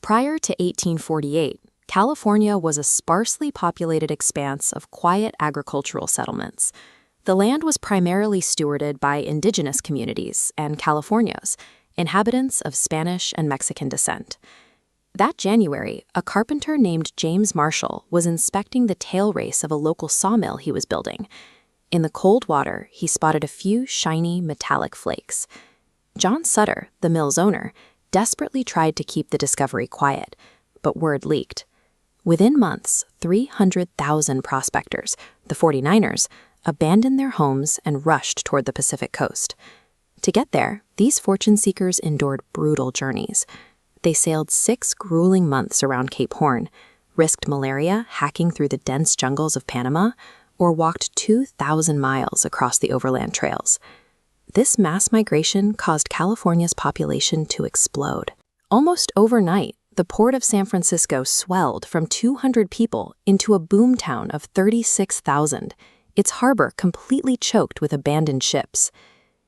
Prior to 1848, California was a sparsely populated expanse of quiet agricultural settlements. The land was primarily stewarded by indigenous communities and Californios, inhabitants of Spanish and Mexican descent. That January, a carpenter named James Marshall was inspecting the tail race of a local sawmill he was building. In the cold water, he spotted a few shiny, metallic flakes. John Sutter, the mill's owner, desperately tried to keep the discovery quiet, but word leaked. Within months, 300,000 prospectors, the 49ers, abandoned their homes and rushed toward the Pacific coast. To get there, these fortune seekers endured brutal journeys. They sailed 6 grueling months around Cape Horn, risked malaria hacking through the dense jungles of Panama, or walked 2,000 miles across the overland trails. This mass migration caused California's population to explode. Almost overnight, the port of San Francisco swelled from 200 people into a boomtown of 36,000, its harbor completely choked with abandoned ships.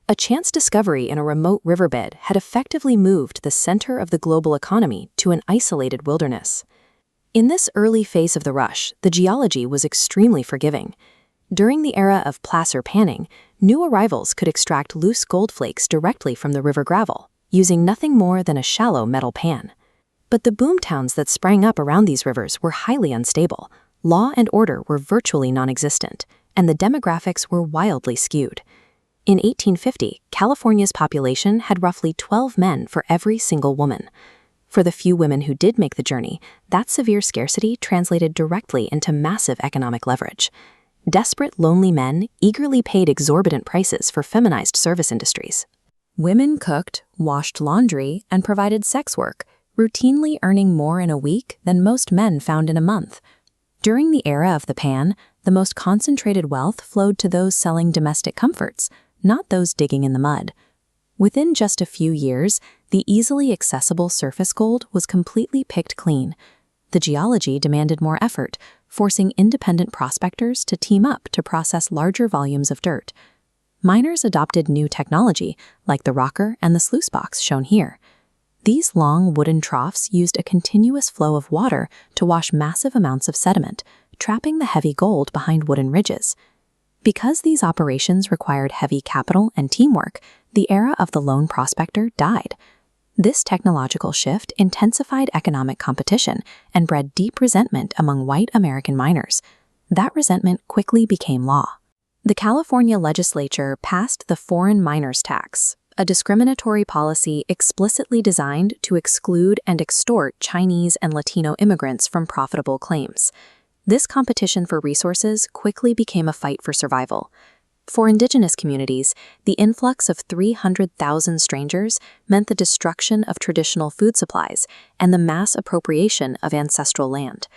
A chance discovery in a remote riverbed had effectively moved the center of the global economy to an isolated wilderness. In this early phase of the rush, the geology was extremely forgiving. During the era of placer panning, new arrivals could extract loose gold flakes directly from the river gravel, using nothing more than a shallow metal pan. But the boomtowns that sprang up around these rivers were highly unstable. Law and order were virtually non-existent, and the demographics were wildly skewed. In 1850, California's population had roughly 12 men for every single woman. For the few women who did make the journey, that severe scarcity translated directly into massive economic leverage. Desperate, lonely men eagerly paid exorbitant prices for feminized service industries. Women cooked, washed laundry, and provided sex work, routinely earning more in a week than most men found in a month. During the era of the pan, the most concentrated wealth flowed to those selling domestic comforts, not those digging in the mud. Within just a few years, the easily accessible surface gold was completely picked clean. The geology demanded more effort, forcing independent prospectors to team up to process larger volumes of dirt. Miners adopted new technology, like the rocker and the sluice box shown here. These long wooden troughs used a continuous flow of water to wash massive amounts of sediment, trapping the heavy gold behind wooden ridges. Because these operations required heavy capital and teamwork, the era of the lone prospector died. This technological shift intensified economic competition and bred deep resentment among white American miners. That resentment quickly became law. The California legislature passed the Foreign Miners Tax, a discriminatory policy explicitly designed to exclude and extort Chinese and Latino immigrants from profitable claims. This competition for resources quickly became a fight for survival. For indigenous communities, the influx of 300,000 strangers meant the destruction of traditional food supplies and the mass appropriation of ancestral land.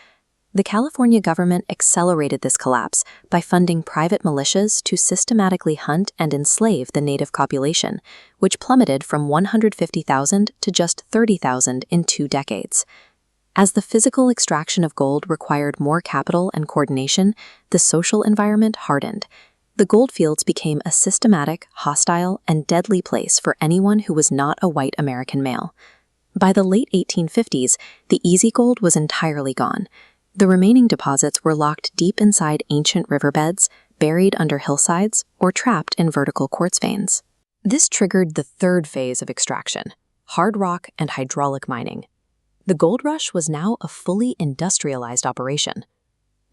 The California government accelerated this collapse by funding private militias to systematically hunt and enslave the native population, which plummeted from 150,000 to just 30,000 in 2 decades. As the physical extraction of gold required more capital and coordination, the social environment hardened. The goldfields became a systematic, hostile, and deadly place for anyone who was not a white American male. By the late 1850s, the easy gold was entirely gone. The remaining deposits were locked deep inside ancient riverbeds, buried under hillsides, or trapped in vertical quartz veins. This triggered the third phase of extraction, hard rock and hydraulic mining. The gold rush was now a fully industrialized operation.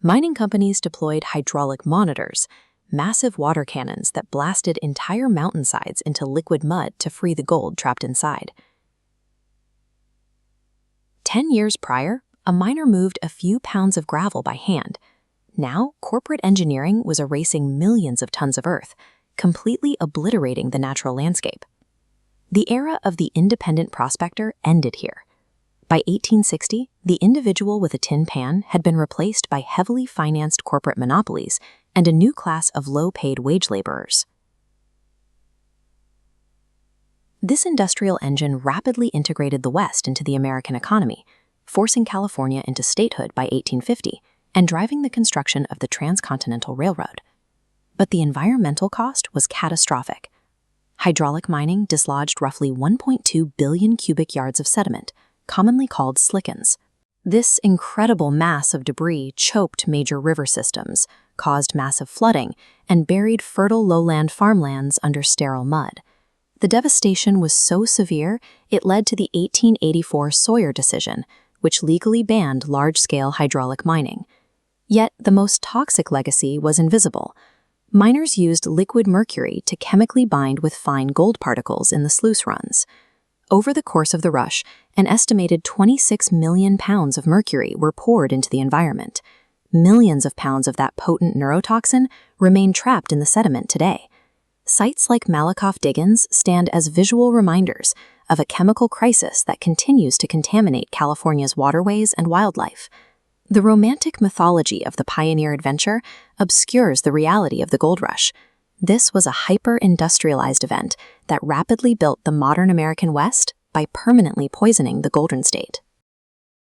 Mining companies deployed hydraulic monitors, massive water cannons that blasted entire mountainsides into liquid mud to free the gold trapped inside. 10 years prior, a miner moved a few pounds of gravel by hand. Now, corporate engineering was erasing millions of tons of earth, completely obliterating the natural landscape. The era of the independent prospector ended here. By 1860, the individual with a tin pan had been replaced by heavily financed corporate monopolies and a new class of low-paid wage laborers. This industrial engine rapidly integrated the West into the American economy, forcing California into statehood by 1850 and driving the construction of the Transcontinental Railroad. But the environmental cost was catastrophic. Hydraulic mining dislodged roughly 1.2 billion cubic yards of sediment, commonly called slickens. This incredible mass of debris choked major river systems, caused massive flooding, and buried fertile lowland farmlands under sterile mud. The devastation was so severe, it led to the 1884 Sawyer decision, which legally banned large-scale hydraulic mining. Yet the most toxic legacy was invisible. Miners used liquid mercury to chemically bind with fine gold particles in the sluice runs. Over the course of the rush, an estimated 26 million pounds of mercury were poured into the environment. Millions of pounds of that potent neurotoxin remain trapped in the sediment today. Sites like Malakoff Diggins stand as visual reminders of a chemical crisis that continues to contaminate California's waterways and wildlife. The romantic mythology of the pioneer adventure obscures the reality of the gold rush. This was a hyper-industrialized event that rapidly built the modern American West by permanently poisoning the Golden State.